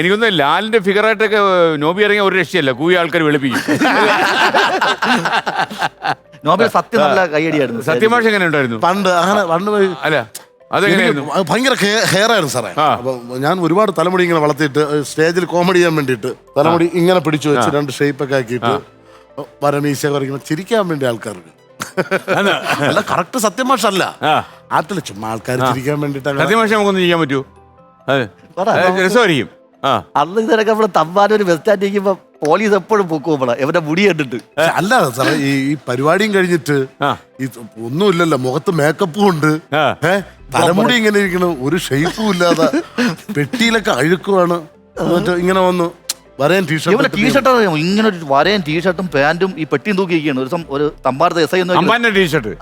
എനിക്കൊന്ന് ലാലിന്റെ ഫിഗറായിട്ടൊക്കെ നോബി ഇറങ്ങിയ ഒരു രക്ഷയല്ല, കൂവി ആൾക്കാർ വെളുപ്പിക്കും. നോബിൽ സത്യം നല്ല കൈയടിയായിരുന്നു. സത്യമാഷ് എങ്ങനെ ഉണ്ടായിരുന്നു പണ്ട് അല്ല അതെങ്ങനെയായിരുന്നു? ഭയങ്കര ഹെയർ ആയിരുന്നു സാറേ. അപ്പൊ ഞാൻ ഒരുപാട് തലമുടി ഇങ്ങനെ വളർത്തിയിട്ട് സ്റ്റേജിൽ കോമഡി ചെയ്യാൻ വേണ്ടിയിട്ട് തലമുടി ഇങ്ങനെ പിടിച്ചു വെച്ച് 2 ഷേപ്പൊക്കെ ആക്കിയിട്ട് വരമീശ കുറയ്ക്കുമ്പോൾ ചിരിക്കാൻ വേണ്ടി ആൾക്കാർക്ക്. അല്ല കറക്റ്റ് സത്യമാഷല്ല, ആട്ടിൽ ചുമ്മാ ആൾക്കാർ ചിരിക്കാൻ വേണ്ടിട്ട്. സത്യമാഷ നമുക്കൊന്ന് ചെയ്യാൻ പറ്റുമോ? രസമായിരിക്കും. അന്ന് ഇതിനൊക്കെ നമ്മള് തമ്പാനൊരു ബസ് സ്റ്റാൻഡ് ഇരിക്കുമ്പോ പോലീസ് എപ്പോഴും പൊക്കുമ്പോളാ എവന്റെ മുടി കണ്ടിട്ട്. അല്ല സാറേ, ഈ പരിപാടിയും കഴിഞ്ഞിട്ട് ഒന്നുമില്ലല്ലോ, മുഖത്ത് മേക്കപ്പും ഉണ്ട്, തലമുടി ഇങ്ങനെ ഇരിക്കണം, ഒരു ഷേപ്പും ഇല്ലാതെ പെട്ടിയിലൊക്കെ അഴുക്കുവാണ്. എന്നിട്ട് ഇങ്ങനെ വന്നു വരയൻ ടീഷർട്ട് ഇങ്ങനെ ഒരു വരയൻ ടീഷർട്ടും പാന്റും ഈ പെട്ടിയും തൂക്കിയിരിക്കുകയാണ്. ഒരു തമ്പാനത്തെ എസ് ഐ അമ്പാന്റെ ടീഷർട്ട്,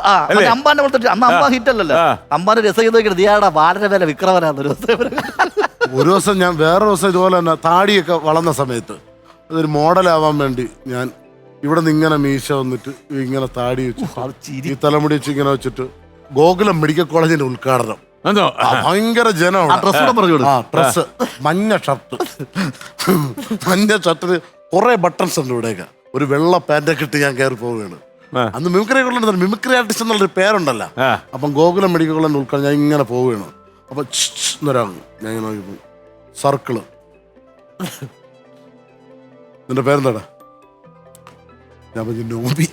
അമ്പാന്റെ പോലത്തെ അന്ന് അമ്പ ഹിറ്റ് അല്ലല്ലോ, അമ്പാന്റെ എസ് ഐ നോക്കിയിട്ട് ദിയാടാ വളരെ വില വിക്രമനാണ്. ഒരു ദിവസം ഞാൻ വേറെ ദിവസം ഇതുപോലെ തന്നെ താടിയൊക്കെ വളർന്ന സമയത്ത് അതൊരു മോഡലാവാൻ വേണ്ടി ഞാൻ ഇവിടെ നിന്ന് ഇങ്ങനെ മീശ വന്നിട്ട് ഇങ്ങനെ താടി വെച്ച് ഈ തലമുടി വെച്ച് ഇങ്ങനെ വെച്ചിട്ട് ഗോകുലം മെഡിക്കൽ കോളേജിന്റെ ഉദ്ഘാടനം. ഭയങ്കര ജനമാണ്. ഡ്രസ് മഞ്ഞ ഷർട്ടിന് കുറെ ബട്ടൺസ് ഉണ്ട് ഇവിടെയൊക്കെ. ഒരു വെള്ള പാന്റൊക്കെ ഇട്ട് ഞാൻ കയറി പോവുകയാണ്. അന്ന് മിമിക്രി കൊള്ളുന്ന മിമിക്രി ആർട്ടിസ്റ്റ് എന്നുള്ളൊരു പേരുണ്ടല്ലോ. അപ്പം ഗോകുലം മെഡിക്കൽ കോളേജിന്റെ ഉദ്ഘാടനം ഞാൻ ഇങ്ങനെ പോവുകയാണ്. അപ്പൊ എന്നൊരാൾ ഞാൻ ഇങ്ങനെ നോക്കിപ്പോ സർക്കിള്, നിന്റെ പേരെന്താടാ? ഞാൻ പറഞ്ഞു നോബി,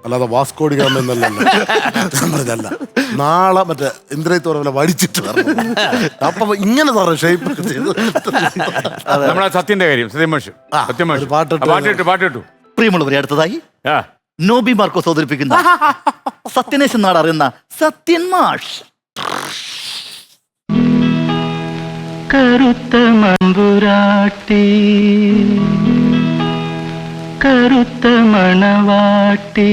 അല്ലാതെ വാസ്കോഡി ഗാമ എന്നല്ലല്ലോ. ഞാൻ പറഞ്ഞല്ല, നാളെ മറ്റേ ഇന്ദ്രയത്തോറ വടിച്ചിട്ട് വരണം. അപ്പൊ ഇങ്ങനെ സാറേ ഷേപ്പ് ചെയ്ത് നമ്മളെ സത്യന്റെ കാര്യം സത്യമാഷ് പാട്ടിട്ടു. പ്രിയമുള്ളവരെ, അടുത്തതായി നോബി മാർക്കോസ് അവതരിപ്പിക്കുന്ന സത്യനേശൻ നാട് അറിയുന്ന സത്യൻ മാഷ്. കറുത്ത മമ്പുരാട്ടി കറുത്ത മണവാട്ടി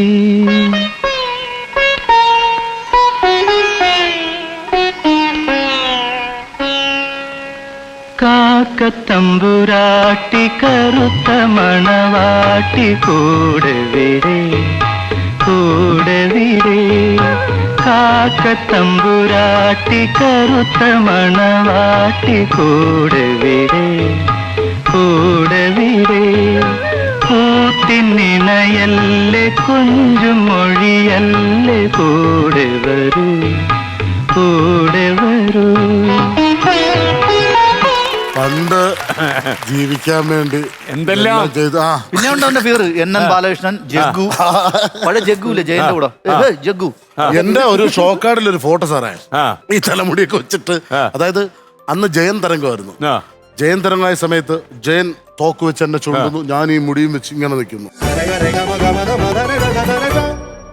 കാക്കത്തമ്പുരാട്ടി കറുത്ത മണവാട്ടി കൂടെ വിടേ കാക്കത്തമ്പുരാട്ടി കറുത്ത മണവാട്ടി കൂടെ വിടേ കൂട്ടിനിണയല്ലേ കൊഞ്ചും മൊഴിയല്ലേ കൂടെ വരൂ. പണ്ട് ജീവിക്കാൻ വേണ്ടി എന്തെല്ലാം ചെയ്തു. പിന്നെ ഉണ്ട് അവന്റെ പേര് NN ബാലകൃഷ്ണൻ, ജഗ്ഗു, പഴയ ജഗ്ഗുല്ലേ ജയന്റെ കൂടെ ജഗ്ഗു. എന്റെ ഒരു ഷോക്കാർഡിൽ ഒരു ഫോട്ടോ സാറേ, ഈ തലമുടിയൊക്കെ വെച്ചിട്ട്. അതായത് അന്ന് ജയൻ തരംഗമായിരുന്നു. ജയൻ തരംഗമായ സമയത്ത് ജയൻ തോക്ക് വെച്ച് എന്നെ ചുണ്ടുന്നു, ഞാൻ ഈ മുടിയും വെച്ച് ഇങ്ങനെ നിൽക്കുന്നു.